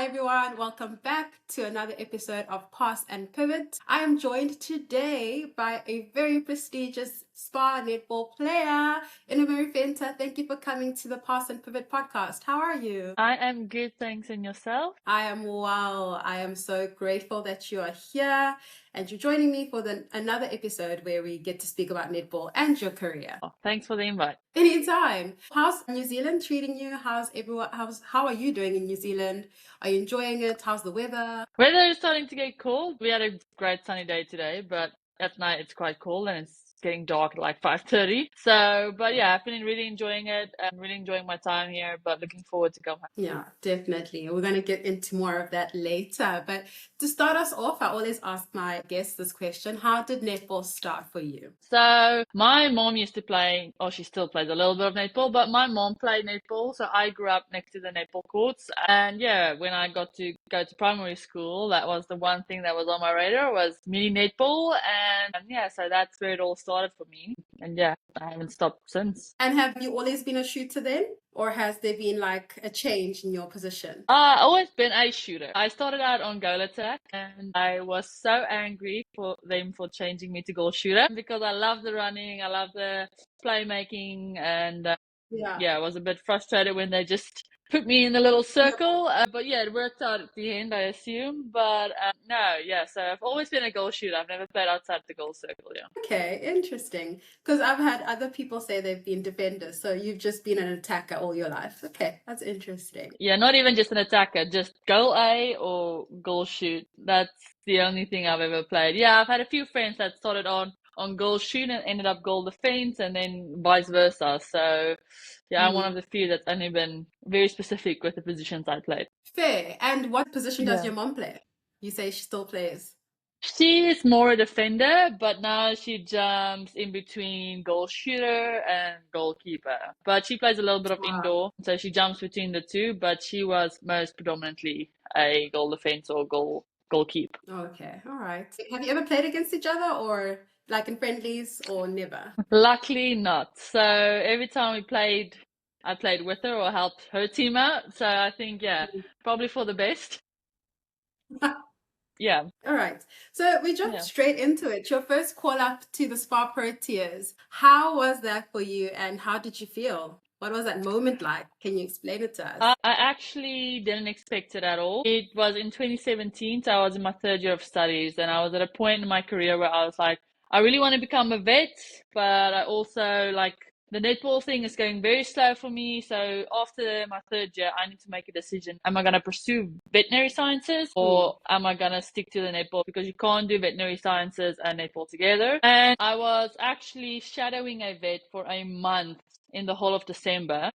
Hi everyone, welcome back to another episode of Pass and Pivot. I am joined today by a very prestigious SPAR netball player, Mary Fenter. Thank you for coming to the Pass and Pivot podcast. How are you? I am good, thanks. And yourself? I am well. I am so grateful that you are here and you're joining me for another episode where we get to speak about netball and your career. Oh, thanks for the invite. Anytime. How's New Zealand treating you? How are you doing in New Zealand? Are you enjoying it? How's the weather? Weather is starting to get cold. We had a great sunny day today, but at night it's quite cold and it's getting dark at like 5:30. But yeah, I've been really enjoying it. I'm really enjoying my time here, but looking forward to come home. Yeah, definitely. We're going to get into more of that later. But to start us off, I always ask my guests this question. How did netball start for you? So my mom used to play, or she still plays a little bit of netball, but my mom played netball. So I grew up next to the netball courts. And yeah, when I got to go to primary school, that was the one thing that was on my radar was mini netball. And yeah, so that's where it all started for me. And yeah, I haven't stopped since. And have you always been a shooter then? Or has there been like a change in your position? I've always been a shooter. I started out on goal attack and I was so angry for them for changing me to goal shooter because I love the running, I love the playmaking, and I was a bit frustrated when they just put me in the little circle. But yeah, it worked out at the end, I assume. But so I've always been a goal shooter. I've never played outside the goal circle, yeah. Okay, interesting. Because I've had other people say they've been defenders, so you've just been an attacker all your life. Okay, that's interesting. Yeah, not even just an attacker, just goal A or goal shoot. That's the only thing I've ever played. Yeah, I've had a few friends that started on goal shoot and ended up goal defense and then vice versa. So yeah, I'm one of the few that's only been very specific with the positions I played. Fair. And what position does your mom play? You say she still plays. She is more a defender, but now she jumps in between goal shooter and goalkeeper. But she plays a little bit of indoor, so she jumps between the two, but she was most predominantly a goal defense or goalkeeper. Okay, all right. Have you ever played against each other or like in friendlies or never? Luckily not. So every time I played with her or helped her team out. So I think, probably for the best. Yeah. All right. So we jumped straight into it. Your first call up to the SPAR Proteas. How was that for you and how did you feel? What was that moment like? Can you explain it to us? I actually didn't expect it at all. It was in 2017, so I was in my third year of studies, and I was at a point in my career where I was like, I really want to become a vet, but I also like the netball thing is going very slow for me. So after my third year, I need to make a decision. Am I going to pursue veterinary sciences or am I going to stick to the netball? Because you can't do veterinary sciences and netball together. And I was actually shadowing a vet for a month in the whole of December.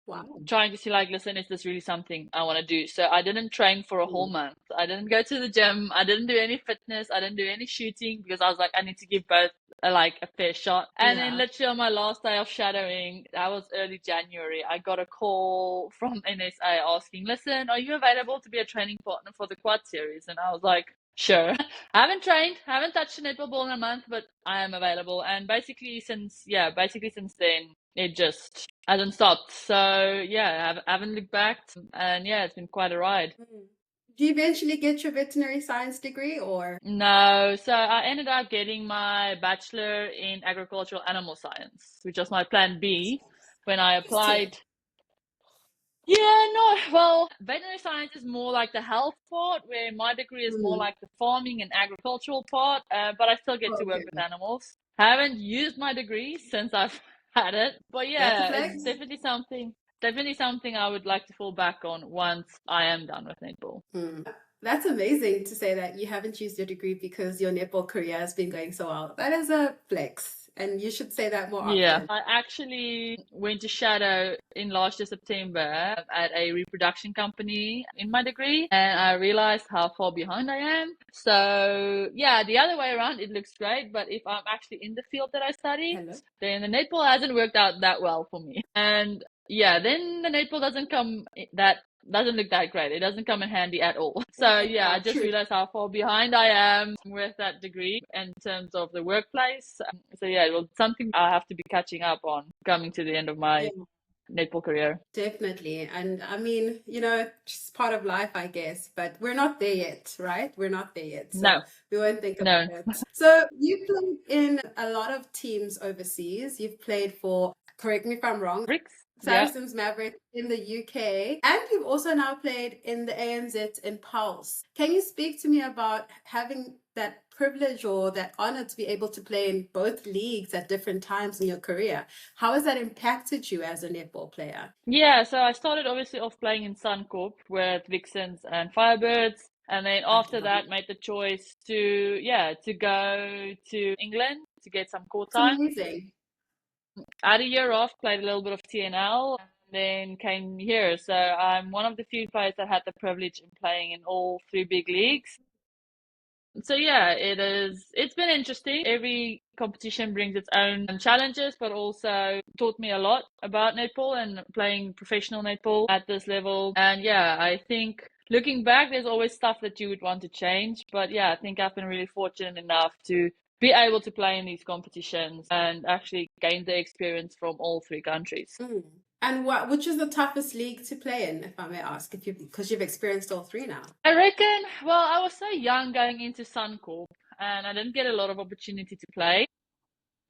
Wow. Trying to see like, listen, is this really something I want to do? So I didn't train for a whole month. I didn't go to the gym. I didn't do any fitness. I didn't do any shooting because I was like, I need to give both a fair shot. And then literally on my last day of shadowing, that was early January, I got a call from NSA asking, listen, are you available to be a training partner for the quad series? And I was like, sure. I haven't trained, haven't touched a netball ball in a month, but I am available. And basically since then, it just hasn't stopped. So I haven't looked back, and it's been quite a ride. Do you eventually get your veterinary science degree or? No, so I ended up getting my bachelor in agricultural animal science, which was my plan B when I applied. Veterinary science is more like the health part, where my degree is more like the farming and agricultural part, but I still get to work with animals. I haven't used my degree since I've had it, but it's definitely something I would like to fall back on once I am done with netball. That's amazing to say that you haven't used your degree because your netball career has been going so well. That is a flex. And you should say that more often. Yeah, I actually went to shadow in last year September at a reproduction company in my degree, and I realized how far behind I am. So the other way around, it looks great, but if I'm actually in the field that I study, then the netball hasn't worked out that well for me. And then the netball doesn't look that great. It doesn't come in handy at all. So I just realized how far behind I am with that degree in terms of the workplace. It was something I have to be catching up on coming to the end of my netball career. Definitely. And I mean, just part of life, I guess, but we're not there yet, right? We're not there yet. So No, we won't think no. about it. So you played in a lot of teams overseas. You've played for, correct me if I'm wrong, Bricks? Yeah. Saracens Maverick in the UK, and you've also now played in the ANZ in Pulse. Can you speak to me about having that privilege or that honor to be able to play in both leagues at different times in your career? How has that impacted you as a netball player? Yeah, so I started obviously off playing in Suncorp with Vixens and Firebirds. And then I after love it. that, made the choice to go to England to get some court It's time. amazing. I had a year off, played a little bit of TNL, and then came here. So I'm one of the few players that had the privilege in playing in all three big leagues. So yeah, it's been interesting. Every competition brings its own challenges, but also taught me a lot about netball and playing professional netball at this level. And yeah, I think looking back, there's always stuff that you would want to change. But yeah, I think I've been really fortunate enough to be able to play in these competitions and actually gain the experience from all three countries. Mm. And which is the toughest league to play in, if I may ask, because you've experienced all three now? I reckon, well, I was so young going into Suncorp and I didn't get a lot of opportunity to play.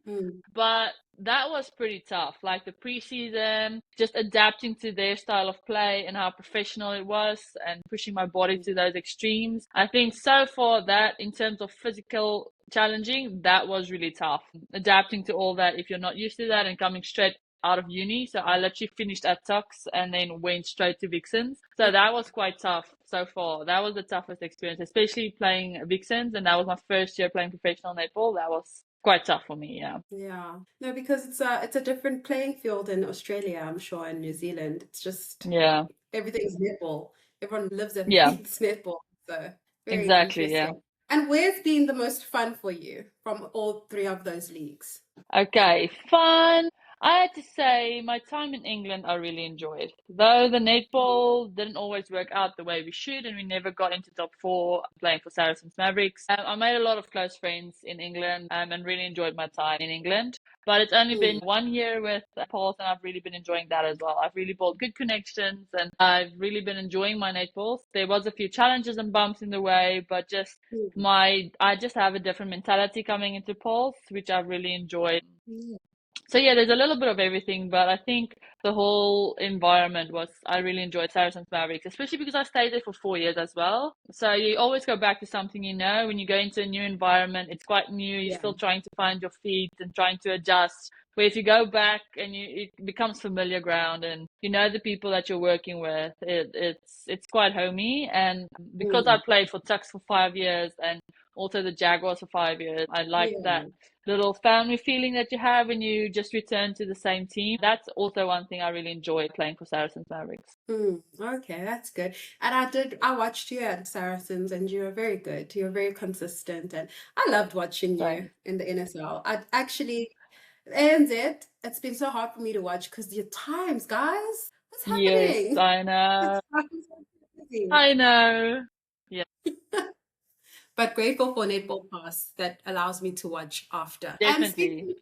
Mm. But that was pretty tough. Like the preseason, just adapting to their style of play and how professional it was and pushing my body to those extremes. I think so far that in terms of physical challenging, that was really tough. Adapting to all that if you're not used to that and coming straight out of uni. So I literally finished at Tux and then went straight to Vixens. So that was quite tough so far. That was the toughest experience, especially playing Vixens. And that was my first year playing professional netball. That was quite tough for me, yeah. Yeah. No, because it's a different playing field in Australia, I'm sure, and New Zealand. It's just Yeah. everything's netball. Everyone lives and Yeah. breathes netball. So very Exactly, yeah. interesting. And where's been the most fun for you from all three of those leagues? Okay, fun. I had to say my time in England I really enjoyed. Though the netball didn't always work out the way we should and we never got into top four playing for Saracens Mavericks. I made a lot of close friends in England and really enjoyed my time in England. But it's only been 1 year with Pulse and I've really been enjoying that as well. I've really built good connections and I've really been enjoying my netballs. There was a few challenges and bumps in the way, but just I just have a different mentality coming into Pulse, which I've really enjoyed. So yeah, there's a little bit of everything, but I think the whole environment I really enjoyed Saracens Mavericks, especially because I stayed there for 4 years as well. So you always go back to something when you go into a new environment, it's quite new, you're still trying to find your feet and trying to adjust. Where if you go back and it becomes familiar ground and you know the people that you're working with, it's quite homey. And because I played for Tux for 5 years and also the Jaguars for 5 years, I like that little family feeling that you have when you just return to the same team. That's also one thing I really enjoy playing for Saracens Mavericks. Okay, that's good. And I watched you at Saracens and you were very good. You were very consistent and I loved watching you in the NSL. I actually, ANZ, it's been so hard for me to watch because your times, guys, what's Yes, happening? I know. It's fucking so busy. I know. Yeah, But grateful for Netball Pass that allows me to watch after. And definitely. speaking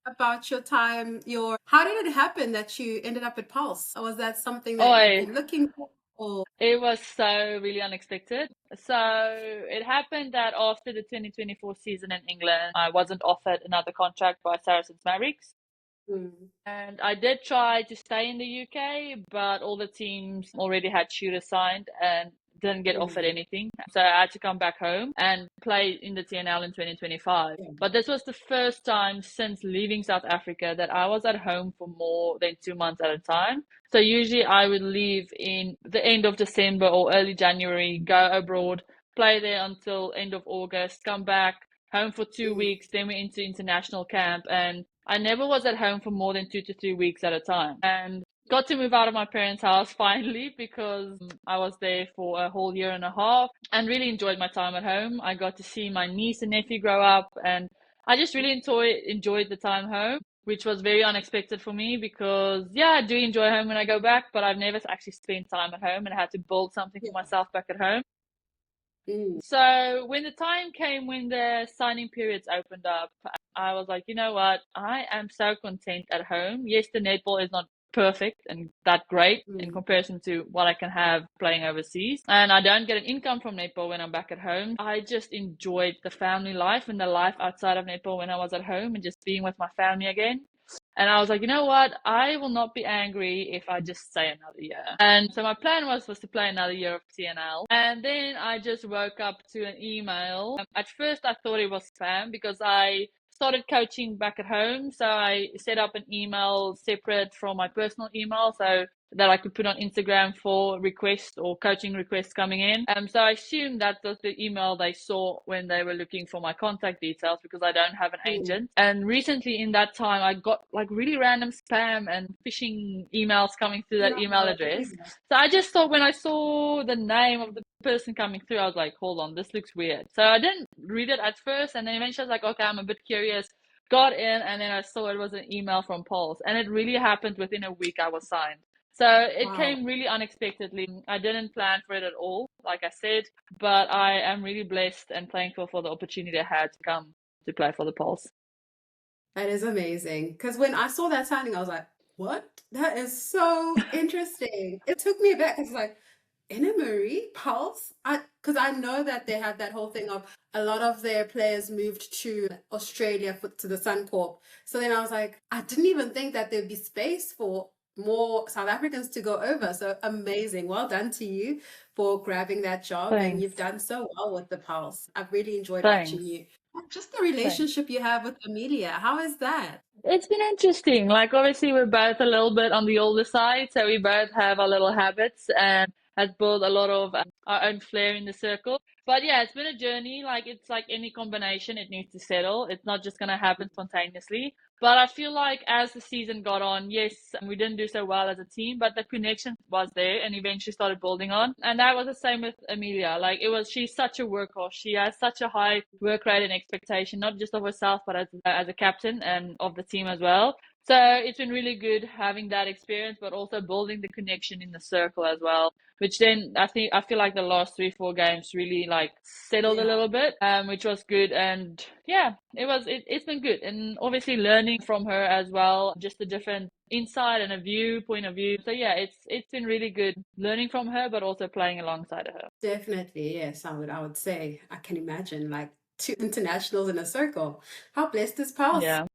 about your time, how did it happen that you ended up at Pulse? Was that something that you've Oh, been looking for? Or it was so really unexpected. So it happened that after the 2024 season in England, I wasn't offered another contract by Saracens Mavericks. And I did try to stay in the UK, but all the teams already had shooters signed and didn't get offered anything. So I had to come back home and play in the TNL in 2025. But this was the first time since leaving South Africa that I was at home for more than 2 months at a time. So usually I would leave in the end of December or early January, go abroad, play there until end of August, come back home for 2 weeks, then we're into international camp, and I never was at home for more than 2 to 3 weeks at a time. And got to move out of my parents' house finally because I was there for a whole year and a half and really enjoyed my time at home. I got to see my niece and nephew grow up and I just really enjoyed the time home, which was very unexpected for me because, yeah, I do enjoy home when I go back, but I've never actually spent time at home and I had to build something for myself back at home. So when the time came when the signing periods opened up, I was like, you know what? I am so content at home. Yes, the netball is not perfect and that great in comparison to what I can have playing overseas. And I don't get an income from netball when I'm back at home. I just enjoyed the family life and the life outside of netball when I was at home and just being with my family again. And I was like, you know what? I will not be angry if I just stay another year. And so my plan was to play another year of TNL. And then I just woke up to an email. At first, I thought it was spam because I started coaching back at home. So I set up an email separate from my personal email so that I could put on Instagram for requests or coaching requests coming in. So I assumed that was the email they saw when they were looking for my contact details because I don't have an agent. And recently in that time, I got like really random spam and phishing emails coming through that email address. So I just thought when I saw the name of the person coming through, I was like, hold on, this looks weird. So I didn't read it at first. And then eventually I was like, okay, I'm a bit curious. Got in and then I saw it was an email from Pulse. And it really happened within a week I was signed. So it came really unexpectedly. I didn't plan for it at all, like I said, but I am really blessed and thankful for the opportunity I had to come to play for the Pulse. That is amazing. Because when I saw that signing, I was like, what? That is so interesting. It took me aback. It's like, Anna Marie Pulse? Because I know that they had that whole thing of a lot of their players moved to Australia to the Suncorp. So then I was like, I didn't even think that there'd be space for more South Africans to go over. So amazing. Well done to you for grabbing that job. Thanks. And you've done so well with the Pulse. I've really enjoyed Thanks. watching you. Just the relationship you have with Amelia. How is that? It's been interesting. Like, obviously, we're both a little bit on the older side, so we both have our little habits and has built a lot of our own flair in the circle. But yeah, it's been a journey. Like, it's like any combination, it needs to settle. It's not just going to happen spontaneously. But I feel like as the season got on, yes, we didn't do so well as a team, but the connection was there and eventually started building on. And that was the same with Amelia. Like, she's such a workhorse. She has such a high work rate and expectation, not just of herself, but as a captain and of the team as well. So it's been really good having that experience, but also building the connection in the circle as well, which then I feel like the last 3-4 games really like settled a little bit, which was good. And yeah, it's been good. And obviously learning from her as well, just a different insight and point of view. So yeah, it's been really good learning from her, but also playing alongside her. Definitely, yes, I would say. I can imagine like 2 internationals in a circle. How blessed is Pulse? Yeah.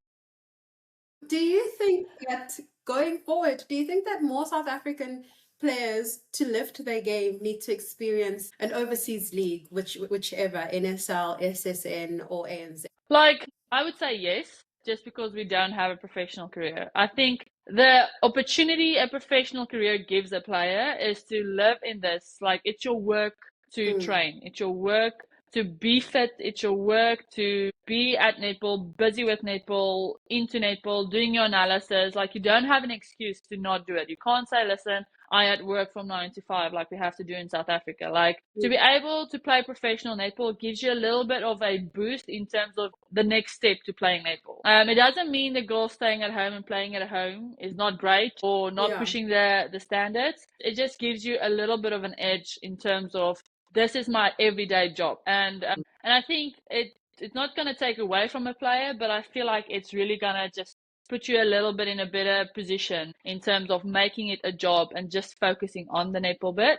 Do you think that going forward, do you think that more South African players to lift their game need to experience an overseas league, whichever, NSL, SSN, or ANZ? Like, I would say yes, just because we don't have a professional career. I think the opportunity a professional career gives a player is to live in this. Like, it's your work to train. It's your work to be fit. It's your work to be at netball, busy with netball, into netball, doing your analysis. Like, you don't have an excuse to not do it. You can't say, listen, I had work from 9 to 5 like we have to do in South Africa. Like, to be able to play professional netball gives you a little bit of a boost in terms of the next step to playing netball. It doesn't mean the girl staying at home and playing at home is not great or not pushing the standards. It just gives you a little bit of an edge in terms of this is my everyday job. And I think it's not going to take away from a player, but I feel like it's really going to just put you a little bit in a better position in terms of making it a job and just focusing on the netball bit.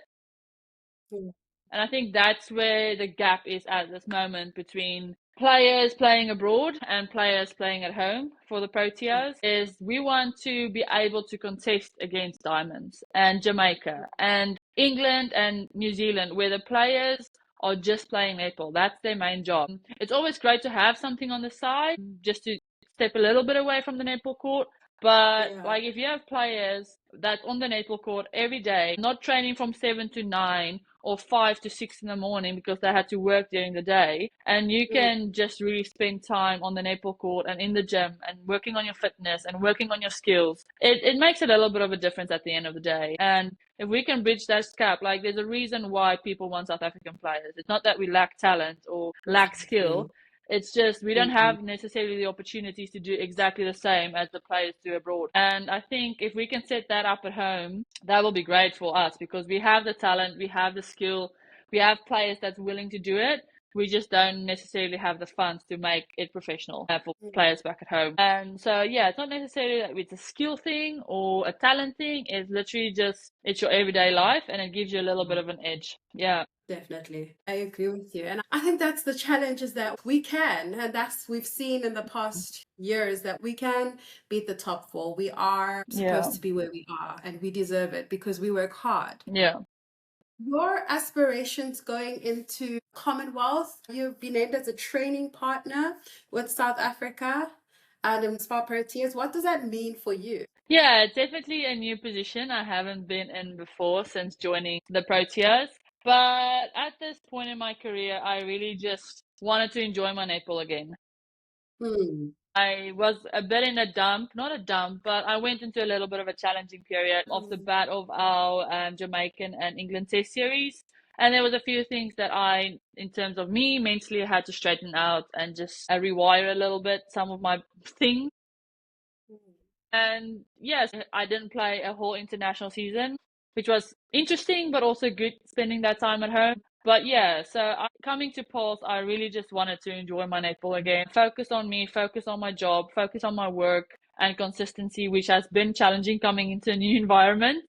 And I think that's where the gap is at this moment between players playing abroad and players playing at home for the Proteas is we want to be able to contest against Diamonds and Jamaica and England and New Zealand, where the players are just playing netball. That's their main job. It's always great to have something on the side just to step a little bit away from the netball court. But like, if you have players that on the netball court every day, not training from 7 to 9 or 5 to 6 in the morning because they had to work during the day, and you can just really spend time on the netball court and in the gym and working on your fitness and working on your skills, it makes a little bit of a difference at the end of the day. And if we can bridge that gap, like, there's a reason why people want South African players. It's not that we lack talent or lack skill. It's just we don't have necessarily the opportunities to do exactly the same as the players do abroad. And I think if we can set that up at home, that will be great for us because we have the talent, we have the skill, we have players that's willing to do it. We just don't necessarily have the funds to make it professional for players back at home. And so, yeah, it's not necessarily that it's a skill thing or a talent thing. It's literally just, it's your everyday life, and it gives you a little bit of an edge. Yeah. Definitely. I agree with you. And I think that's the challenge, is that we can, and that's we've seen in the past years, that we can beat the top four. We are supposed to be where we are, and we deserve it because we work hard. Yeah. Your aspirations going into Commonwealth, you've been named as a training partner with South Africa and in SPAR Proteas. What does that mean for you? Yeah, it's definitely a new position I haven't been in before since joining the Proteas. But at this point in my career, I really just wanted to enjoy my netball again. I was a bit in a dump, not a dump, but I went into a little bit of a challenging period off the bat of our Jamaican and England Test series. And there was a few things that I, in terms of me, mentally had to straighten out and just rewire a little bit some of my things. And yes, I didn't play a whole international season, which was interesting, but also good spending that time at home. But yeah, so coming to Pulse, I really just wanted to enjoy my netball again, focus on me, focus on my job, focus on my work and consistency, which has been challenging coming into a new environment.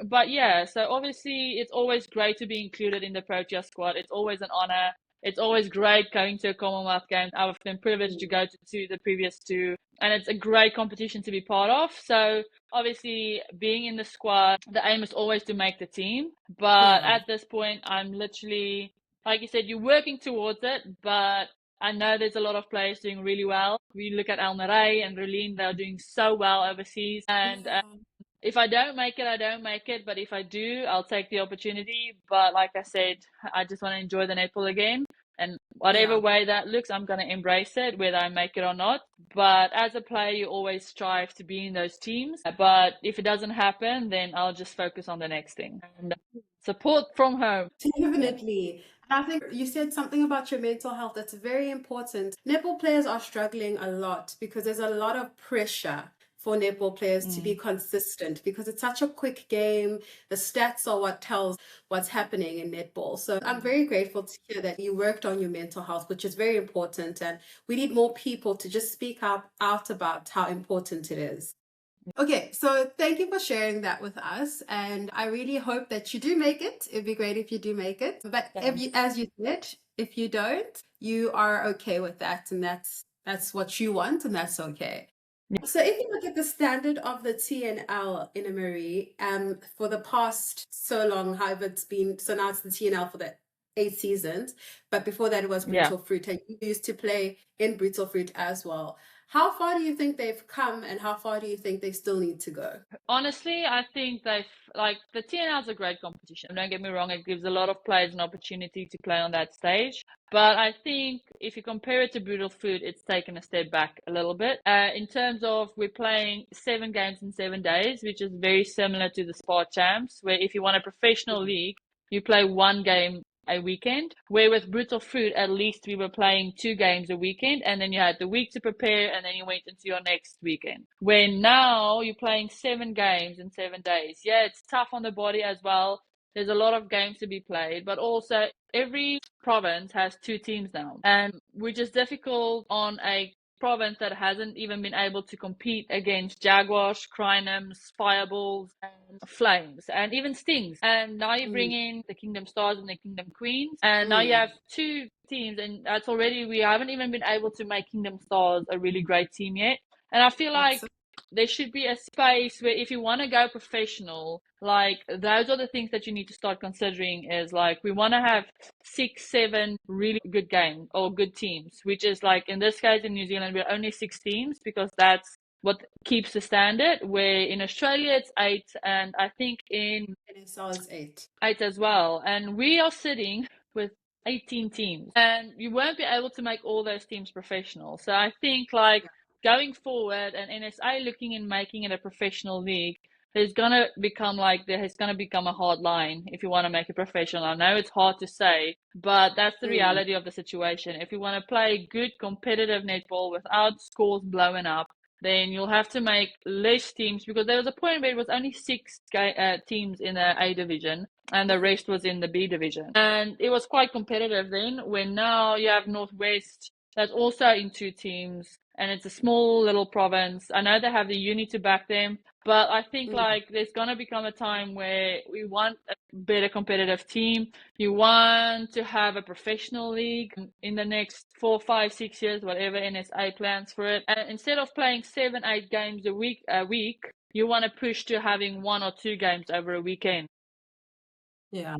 But yeah, so obviously it's always great to be included in the Protea squad. It's always an honor. It's always great going to a Commonwealth Games. I've been privileged to go to the previous two, and it's a great competition to be part of. So obviously being in the squad, the aim is always to make the team. But at this point, I'm literally, like you said, you're working towards it, but I know there's a lot of players doing really well. We look at Almaray and Relene, they're doing so well overseas. And if I don't make it, I don't make it. But if I do, I'll take the opportunity. But like I said, I just want to enjoy the netball again. And whatever way that looks, I'm going to embrace it, whether I make it or not. But as a player, you always strive to be in those teams. But if it doesn't happen, then I'll just focus on the next thing. And support from home. Definitely. I think you said something about your mental health that's very important. Netball players are struggling a lot because there's a lot of pressure for netball players to be consistent, because it's such a quick game. The stats are what tells what's happening in netball. So I'm very grateful to hear that you worked on your mental health, which is very important. And we need more people to just speak out about how important it is. Okay, so thank you for sharing that with us. And I really hope that you do make it. It'd be great if you do make it. But if you, as you said, if you don't, you are okay with that. And that's what you want, and that's okay. So if you look at the standard of the TNL in Marie, for the past so long, however it's been, so now it's the TNL for the 8 seasons, but before that it was Brutal Fruit, and you used to play in Brutal Fruit as well. How far do you think they've come, and how far do you think they still need to go? Honestly, I think the TNL is a great competition. Don't get me wrong, it gives a lot of players an opportunity to play on that stage. But I think if you compare it to Brutal Food, it's taken a step back a little bit. In terms of, we're playing 7 games in 7 days, which is very similar to the SPAR Champs, where if you want a professional league, you play 1 game a weekend, where with Brutal Fruit, at least we were playing 2 games a weekend, and then you had the week to prepare, and then you went into your next weekend. Where now you're playing 7 games in 7 days. Yeah, it's tough on the body as well. There's a lot of games to be played, but also every province has 2 teams now, and which is difficult on a province that hasn't even been able to compete against Jaguars, Crinums, Fireballs, and Flames, and even Stings. And now you bring in the Kingdom Stars and the Kingdom Queens, and now you have 2 teams, and that's already, we haven't even been able to make Kingdom Stars a really great team yet. And I feel like there should be a space where if you want to go professional, like those are the things that you need to start considering, is like, we want to have 6, 7 really good games or good teams, which is like, in this case in New Zealand, we're only 6 teams because that's what keeps the standard, where in Australia it's 8, and I think in NSL it's 8. 8 as well. And we are sitting with 18 teams, and you won't be able to make all those teams professional. So I think going forward, and NSA looking in making it a professional league, there's gonna become a hard line if you want to make it professional. I know it's hard to say, but that's the reality of the situation. If you want to play good competitive netball without scores blowing up, then you'll have to make less teams, because there was a point where it was only 6 teams in the A division and the rest was in the B division. And it was quite competitive then, when now you have Northwest that's also in 2 teams, and it's a small little province. I know they have the uni to back them, but I think like there's going to become a time where we want a better competitive team. You want to have a professional league in the next 4, 5, 6 years, whatever NSA plans for it. And instead of playing 7, 8 games a week, you want to push to having 1 or 2 games over a weekend. Yeah.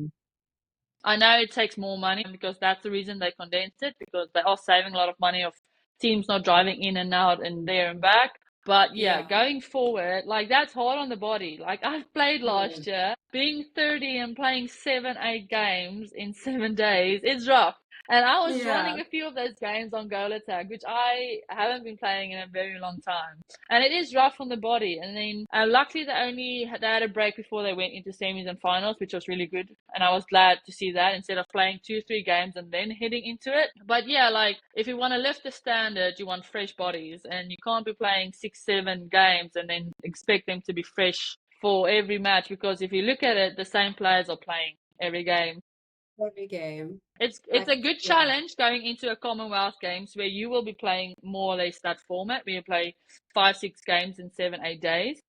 I know it takes more money, because that's the reason they condensed it, because they are saving a lot of money of teams not driving in and out and there and back. But yeah, going forward, like that's hard on the body. Like I've played last year, being 30 and playing 7, 8 games in 7 days, it's rough. And I was running a few of those games on Goal Attack, which I haven't been playing in a very long time. And it is rough on the body. And then luckily they had a break before they went into semis and finals, which was really good. And I was glad to see that, instead of playing 2, 3 games and then heading into it. But yeah, like if you want to lift the standard, you want fresh bodies, and you can't be playing 6, 7 games and then expect them to be fresh for every match, because if you look at it, the same players are playing every game. It's a good challenge going into a Commonwealth Games, where you will be playing more or less that format, where you play 5, 6 games in 7, 8 days.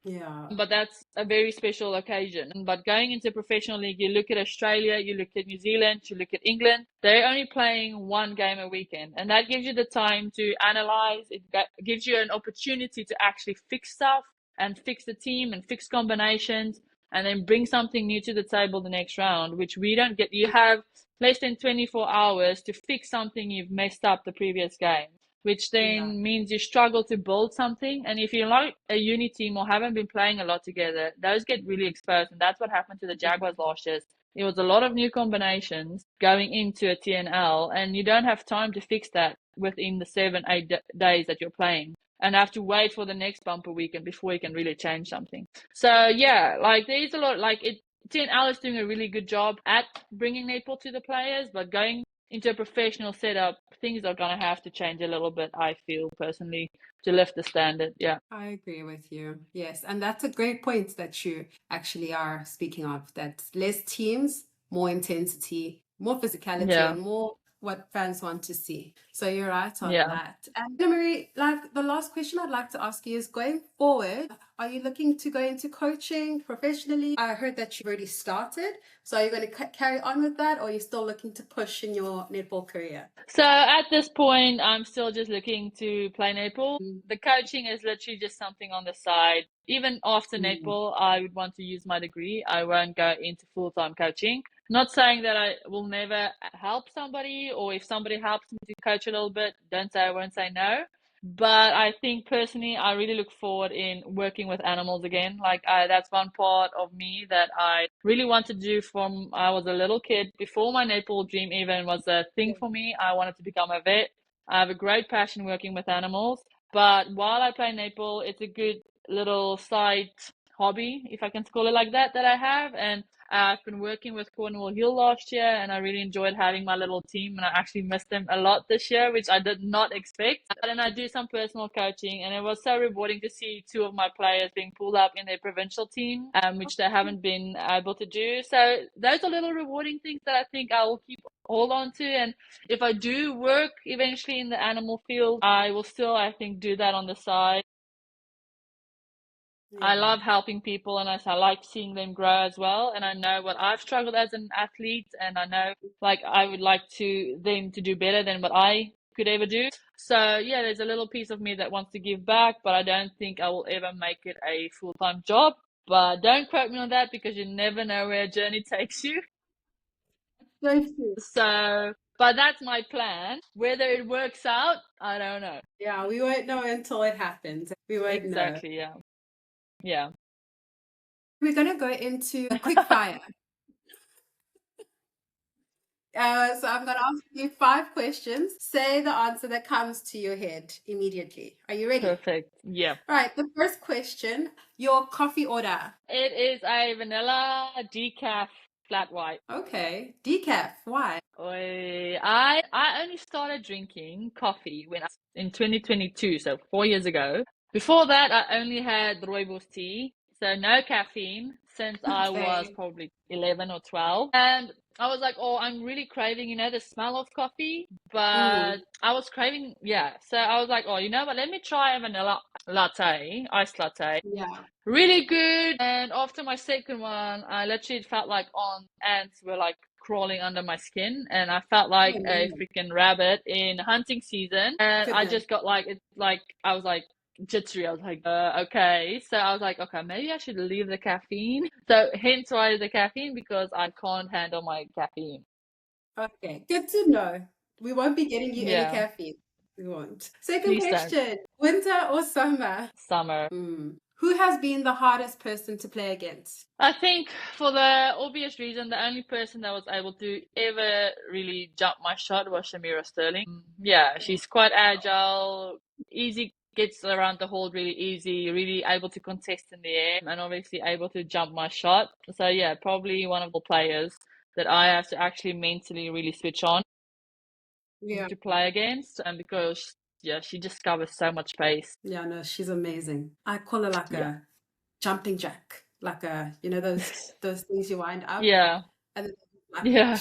Yeah. But that's a very special occasion. But going into professional league, you look at Australia, you look at New Zealand, you look at England, they're only playing 1 game a weekend. And that gives you the time to analyze. It gives you an opportunity to actually fix stuff and fix the team and fix combinations, and then bring something new to the table the next round, which we don't get. You have less than 24 hours to fix something you've messed up the previous game, which then means you struggle to build something. And if you're like a uni team or haven't been playing a lot together, those get really exposed. And that's what happened to the Jaguars last year. It was a lot of new combinations going into a TNL, and you don't have time to fix that within the 7, 8 days that you're playing, and have to wait for the next bumper weekend before you can really change something. So yeah, like there's a lot, like TNL is doing a really good job at bringing netball to the players, but going into a professional setup, things are going to have to change a little bit, I feel personally, to lift the standard. Yeah. I agree with you. Yes. And that's a great point that you actually are speaking of, that less teams, more intensity, more physicality, and more what fans want to see. So you're right on that. And Marie, like the last question I'd like to ask you is, going forward, are you looking to go into coaching professionally? I heard that you've already started. So are you going to carry on with that, or are you still looking to push in your netball career? So at this point, I'm still just looking to play netball. The coaching is literally just something on the side. Even after netball, I would want to use my degree. I won't go into full-time coaching. Not saying that I will never help somebody, or if somebody helps me to coach a little bit, don't say I won't say no. But I think personally, I really look forward in working with animals again. Like that's one part of me that I really want to do from I was a little kid. Before my netball dream even was a thing for me, I wanted to become a vet. I have a great passion working with animals. But while I play netball, it's a good little side hobby, if I can call it like that I have. And I've been working with Cornwall Hill last year, and I really enjoyed having my little team, and I actually missed them a lot this year, which I did not expect. And then I do some personal coaching, and it was so rewarding to see 2 of my players being pulled up in their provincial team, which they haven't been able to do. So those are little rewarding things that I think I will keep hold on to. And if I do work eventually in the animal field, I will still, I think, do that on the side. I love helping people, and I like seeing them grow as well. And I know what I've struggled as an athlete, and I know like I would like them to do better than what I could ever do. So yeah, there's a little piece of me that wants to give back, but I don't think I will ever make it a full-time job. But don't quote me on that, because you never know where a journey takes you. So, but that's my plan. Whether it works out, I don't know. Yeah, we won't know until it happens. We won't know. Exactly, yeah. Yeah. We're going to go into a quick fire. So I'm going to ask you 5 questions. Say the answer that comes to your head immediately. Are you ready? Perfect. Yeah. Right. The first question, your coffee order. It is a vanilla decaf flat white. Okay. Decaf. Why? I only started drinking coffee when I was in 2022, so 4 years ago. Before that, I only had rooibos tea, so no caffeine since I was Okay. probably 11 or 12. And I was like, oh, I'm really craving, the smell of coffee, but Mm. I was craving, yeah. So I was like, oh, you know what? Let me try a vanilla latte, iced latte. Yeah. Really good. And after my second one, I literally felt like ants were like crawling under my skin, and I felt like Oh, a no. freaking rabbit in hunting season. And I Goodness. just got like, it's like, I was like, jittery. I was like, okay. So I was like, okay, maybe I should leave the caffeine. So hence why the caffeine, because I can't handle my caffeine. Okay. Good to know. We won't be getting you any Yeah, caffeine. We won't. Second please don't. question. Winter or summer? Summer. Who has been the hardest person to play against? I think for the obvious reason, the only person that was able to ever really jump my shot was Shamira Sterling. Yeah, she's quite agile, easy, gets around the hold really easy, really able to contest in the air, and obviously able to jump my shot. So yeah, probably one of the players that I have to actually mentally really switch on Yeah. to play against, and because yeah, she just covers so much space. Yeah, no, she's amazing. I call her like Yeah. a jumping jack, like those things you wind up Yeah. and then like Yeah.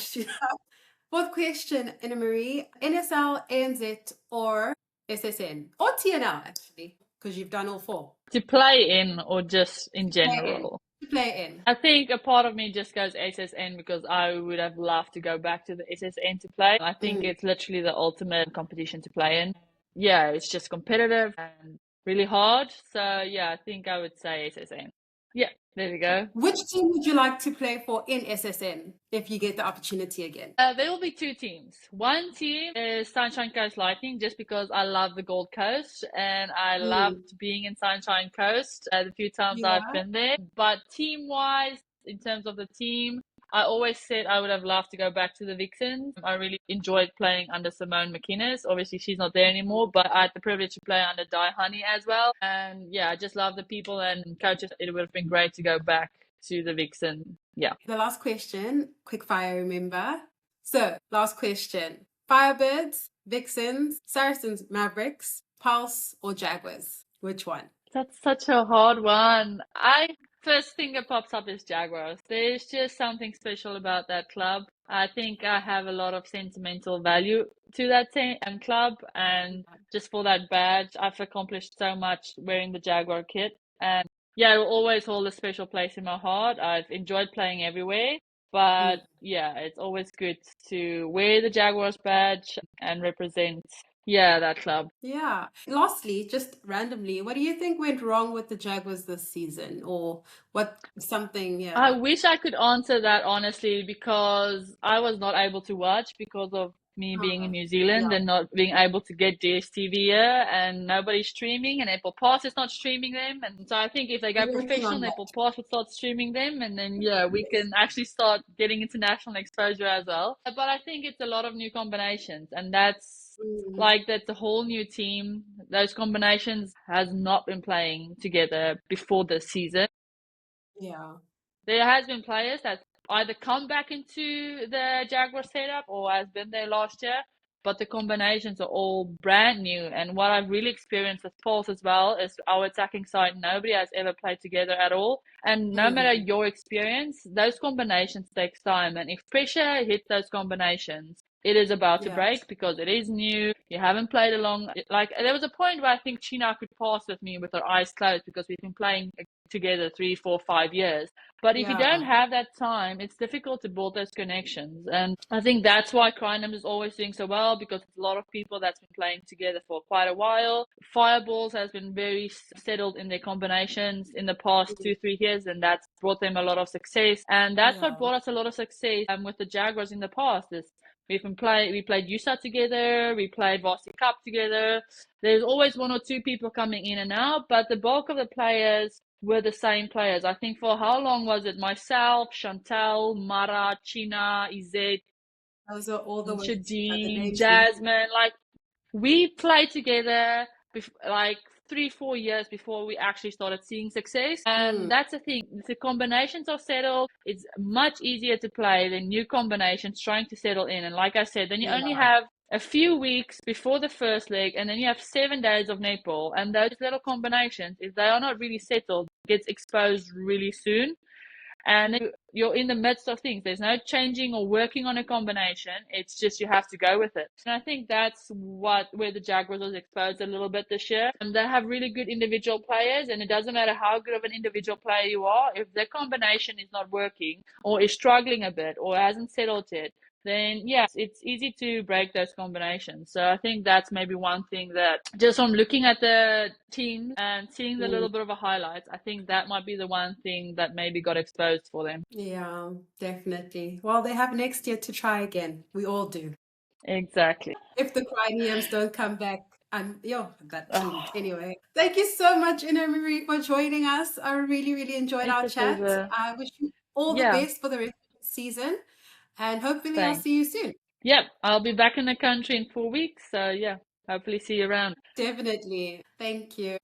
Fourth question, Anna Marie, NSL, ANZ, or SSN, or TNL actually, because you've done all four. To play in or just in Play in. general? To play in. I think a part of me just goes SSN because I would have loved to go back to the SSN to play. I think it's literally the ultimate competition to play in. Yeah, it's just competitive and really hard. So yeah, I think I would say SSN. Yeah, there we go. Which team would you like to play for in SSN if you get the opportunity again? There will be two teams. One team is Sunshine Coast Lightning, just because I love the Gold Coast and I loved being in Sunshine Coast the few times I've Yeah. been there. But team-wise, in terms of the team, I always said I would have loved to go back to the Vixens. I really enjoyed playing under Simone McInnes. Obviously, she's not there anymore, but I had the privilege to play under Di Honey as well. And yeah, I just love the people and coaches. It would have been great to go back to the Vixen. Yeah. The last question, quick fire, remember? So, last question. Firebirds, Vixens, Saracens, Mavericks, Pulse, or Jaguars? Which one? That's such a hard one. First thing that pops up is Jaguars. There's just something special about that club. I think I have a lot of sentimental value to that team and club, and just for that badge, I've accomplished so much wearing the Jaguar kit. And yeah, it will always hold a special place in my heart. I've enjoyed playing everywhere, but yeah, it's always good to wear the Jaguars badge and represent, yeah, that club. Yeah. Lastly, just randomly, what do you think went wrong with the Jaguars this season? Or what something, I yeah. wish I could answer that honestly, because I was not able to watch because of me being in New Zealand Yeah. and not being able to get DSTV here, and nobody's streaming, and Apple Pass is not streaming them. And so I think if they go We're working on professional, that. Apple Pass would start streaming them, and then yeah, we can actually start getting international exposure as well. But I think it's a lot of new combinations, and that's a whole new team. Those combinations has not been playing together before this season. Yeah. There has been players that either come back into the Jaguar setup or has been there last year, but the combinations are all brand new. And what I've really experienced with Pulse as well is our attacking side. Nobody has ever played together at all. And no matter your experience, those combinations takes time. And if pressure hits those combinations, it is about to Yeah. break because it is new. You haven't played along. Like, there was a point where I think China could pass with me with her eyes closed because we've been playing together 3, 4, 5 years. But if you don't have that time, it's difficult to build those connections. And I think that's why Crineham is always doing so well, because it's a lot of people that's been playing together for quite a while. Fireballs has been very settled in their combinations in the past 2, 3 years, and that's brought them a lot of success. And that's what brought us a lot of success with the Jaguars in the past. We played USA together, we played Varsity Cup together. There's always one or two people coming in and out, but the bulk of the players were the same players. I think for how long was it? Myself, Chantal, Mara, China, Izette, Those are all the ones, the Shadeen, names we Jasmine. Like, we played together like 3, 4 years before we actually started seeing success. And that's the thing. If the combinations are settled, it's much easier to play than new combinations trying to settle in. And like I said, then you only have a few weeks before the first leg, and then you have 7 days of netball, and those little combinations, if they are not really settled, gets exposed really soon. And you're in the midst of things. There's no changing or working on a combination. It's just you have to go with it. And I think that's where the Jaguars was exposed a little bit this year. And they have really good individual players, and it doesn't matter how good of an individual player you are. If the combination is not working or is struggling a bit or hasn't settled yet, then yeah, it's easy to break those combinations. So I think that's maybe one thing that, just from looking at the teams and seeing the little bit of a highlights, I think that might be the one thing that maybe got exposed for them. Yeah, definitely. Well, they have next year to try again. We all do. Exactly. If the Craniums don't come back, that team. Anyway, thank you so much, Ina Marie, for joining us. I really, really enjoyed our chat. I wish you all the best for the rest of the season, and hopefully I'll see you soon. Yep, I'll be back in the country in 4 weeks, so yeah, hopefully see you around. Definitely. Thank you.